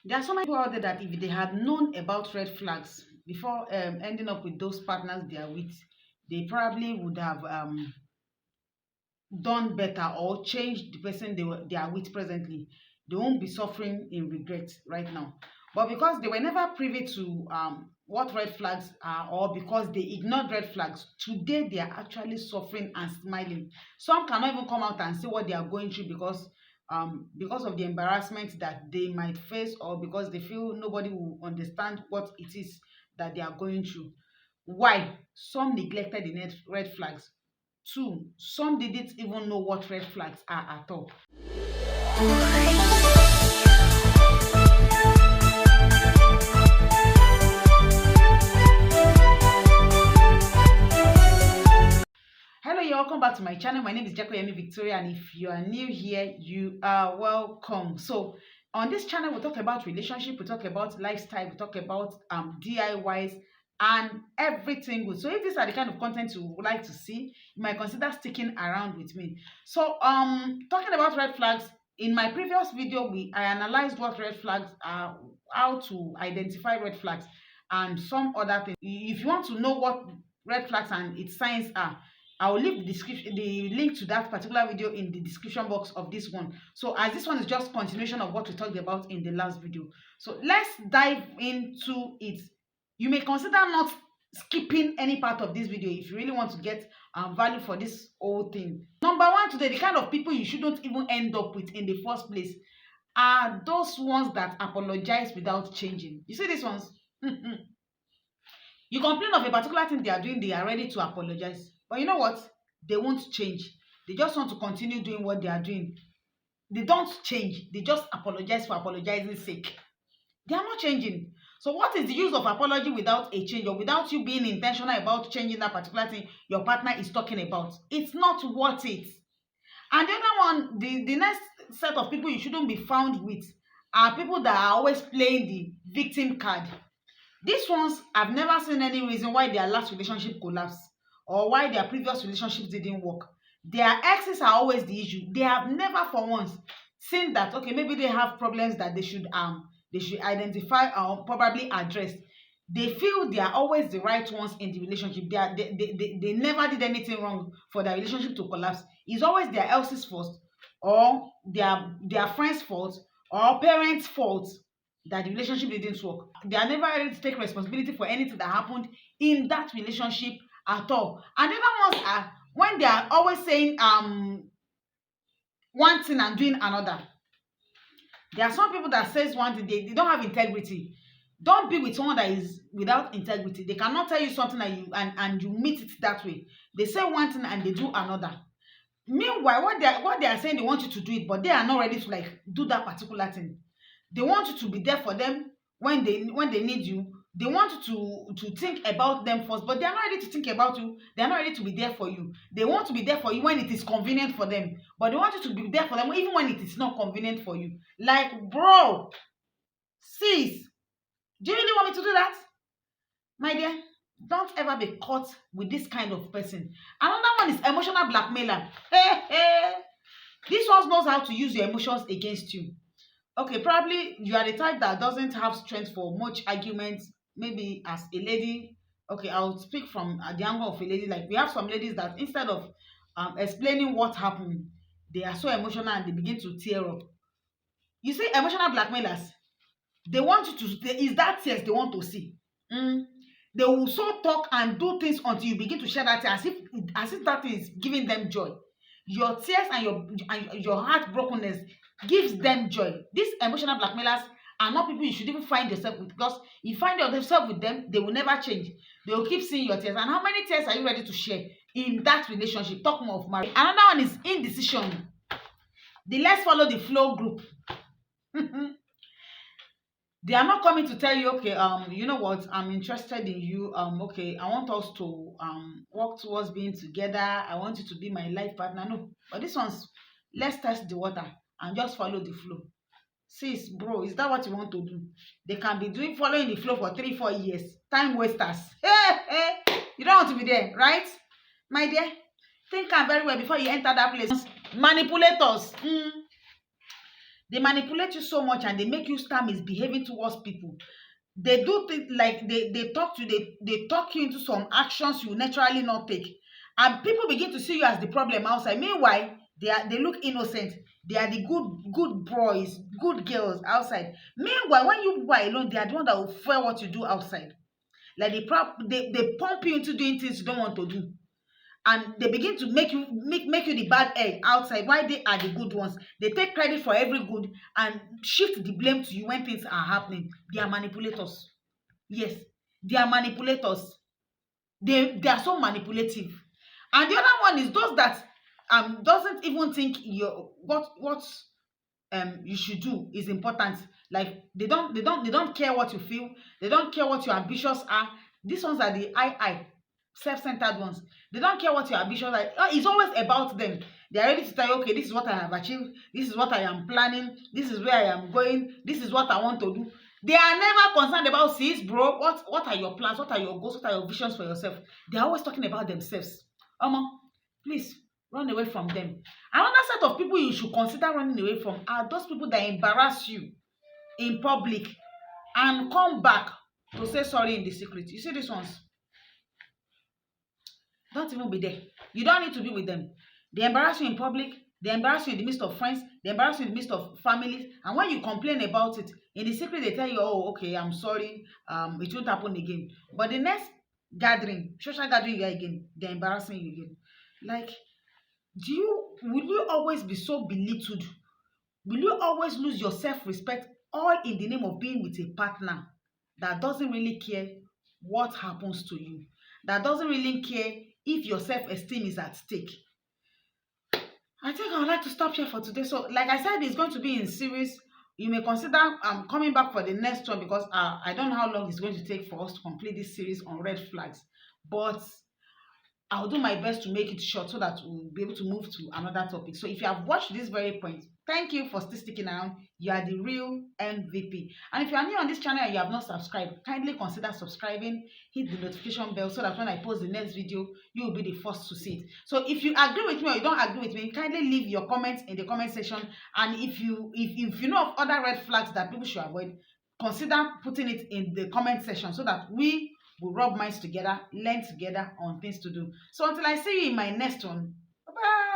There are so many people out there that if they had known about red flags before ending up with those partners they are with, they probably would have done better or changed the person they are with presently. They won't be suffering in regret right now. But because they were never privy to what red flags are, or because they ignored red flags, today they are actually suffering and smiling. Some cannot even come out and say what they are going through because of the embarrassment that they might face, or because they feel nobody will understand what it is that they are going through. Why? Some neglected the red flags. Two, some didn't even know what red flags are at all. Hello, you're welcome back to my channel. My name is Jacoyemi Victoria, and if you are new here, you are welcome. So, on this channel, we talk about relationship, we talk about lifestyle, we talk about DIYs and everything good. So, if these are the kind of content you would like to see, you might consider sticking around with me. So, talking about red flags, in my previous video, I analyzed what red flags are, how to identify red flags, and some other things. If you want to know what red flags and its signs are, I will leave the link to that particular video in the description box of this one. So as this one is just continuation of what we talked about in the last video. So let's dive into it. You may consider not skipping any part of this video if you really want to get value for this whole thing. Number one today, the kind of people you shouldn't even end up with in the first place are those ones that apologize without changing. You see these ones? You complain of a particular thing they are doing, they are ready to apologize. But you know what? They won't change. They just want to continue doing what they are doing. They don't change. They just apologize for apologizing sake. They are not changing. So what is the use of apology without a change, or without you being intentional about changing that particular thing your partner is talking about? It's not worth it. And the other one, the next set of people you shouldn't be found with are people that are always playing the victim card. These ones, I've never seen any reason why their last relationship collapsed or why their previous relationships didn't work. Their exes are always the issue. They have never for once seen that, okay, maybe they have problems that they should identify or probably address. They feel they are always the right ones in the relationship. They never did anything wrong for their relationship to collapse. It's always their else's fault, or their friend's fault, or parents' fault that the relationship didn't work. They are never ready to take responsibility for anything that happened in that relationship at all. And the other ones are when they are always saying one thing and doing another. There are some people that says one thing, they don't have integrity. Don't be with someone that is without integrity. They cannot tell you something that and you meet it that way. They say one thing and they do another. Meanwhile, what they are saying, they want you to do it, but they are not ready to like do that particular thing. They want you to be there for them when they need you. They want you to think about them first, but they are not ready to think about you. They are not ready to be there for you. They want to be there for you when it is convenient for them, but they want you to be there for them even when it is not convenient for you. Like, bro, sis, do you really want me to do that? My dear, don't ever be caught with this kind of person. Another one is emotional blackmailer. Hey, hey. This one knows how to use your emotions against you. Okay, probably you are the type that doesn't have strength for much arguments. Maybe as a lady, okay, I'll speak from the angle of a lady. Like, we have some ladies that instead of explaining what happened, they are so emotional and they begin to tear up. You see, emotional blackmailers, they want you to, is that tears they want to see. They will so talk and do things until you begin to share that tear, as if that is giving them joy. Your tears and your heartbrokenness gives them joy. These emotional blackmailers are not people you should even find yourself with, because if you find yourself with them, they will never change. They will keep seeing your tears. And how many tears are you ready to share in that relationship? Talk more of marriage. Another one is indecision. The let's follow the flow group. They are not coming to tell you, okay, you know what, I'm interested in you. Okay, I want us to work towards being together. I want you to be my life partner. No, but this one's let's test the water and just follow the flow. Sis, bro, is that what you want to do? They can be following the flow for 3-4 years. Time wasters. Hey, hey, you don't want to be there, right? My dear, think very well before you enter that place. Manipulators. They manipulate you so much and they make you start misbehaving towards people. They do things like they talk to you, they talk you into some actions you naturally not take. And people begin to see you as the problem outside. Meanwhile, they look innocent. They are the good boys, good girls outside. Meanwhile, when you people are alone, they are the one that will fuel what you do outside. Like they pump you into doing things you don't want to do, and they begin to make you the bad egg outside while they are the good ones. They take credit for every good and shift the blame to you when things are happening. They are manipulators. Yes, they are manipulators. They are so manipulative. And the other one is those that doesn't even think your what you should do is important. Like they don't care what you feel. They don't care what your ambitions are. These ones are the I self-centered ones. They don't care what your ambitions are. It's always about them. They are ready to tell you, okay, this is what I have achieved, this is what I am planning, this is where I am going, this is what I want to do. They are never concerned about, sis, bro, what are your plans, what are your goals, what are your visions for yourself. They are always talking about themselves. Please run away from them. Another set of people you should consider running away from are those people that embarrass you in public and come back to say sorry in the secret. You see these ones? Don't even be there. You don't need to be with them. They embarrass you in public. They embarrass you in the midst of friends. They embarrass you in the midst of families. And when you complain about it, in the secret, they tell you, oh, okay, I'm sorry. It won't happen again. But the next gathering, social gathering again, they're embarrassing you again. Like, will you always be so belittled? Will you always lose your self-respect all in the name of being with a partner that doesn't really care what happens to you, that doesn't really care if your self-esteem is at stake? I think I would like to stop here for today. So, like I said, it's going to be in series. You may consider coming back for the next one, because I don't know how long it's going to take for us to complete this series on red flags. But I'll do my best to make it short so that we'll be able to move to another topic. So if you have watched this very point, thank you for still sticking around. You are the real MVP. And if you are new on this channel and you have not subscribed, kindly consider subscribing, hit the notification bell so that when I post the next video, you will be the first to see it. So if you agree with me or you don't agree with me, kindly leave your comments in the comment section. And if you know of other red flags that people should avoid, consider putting it in the comment section so that we'll rub minds together, learn together on things to do. So until I see you in my next one, bye bye.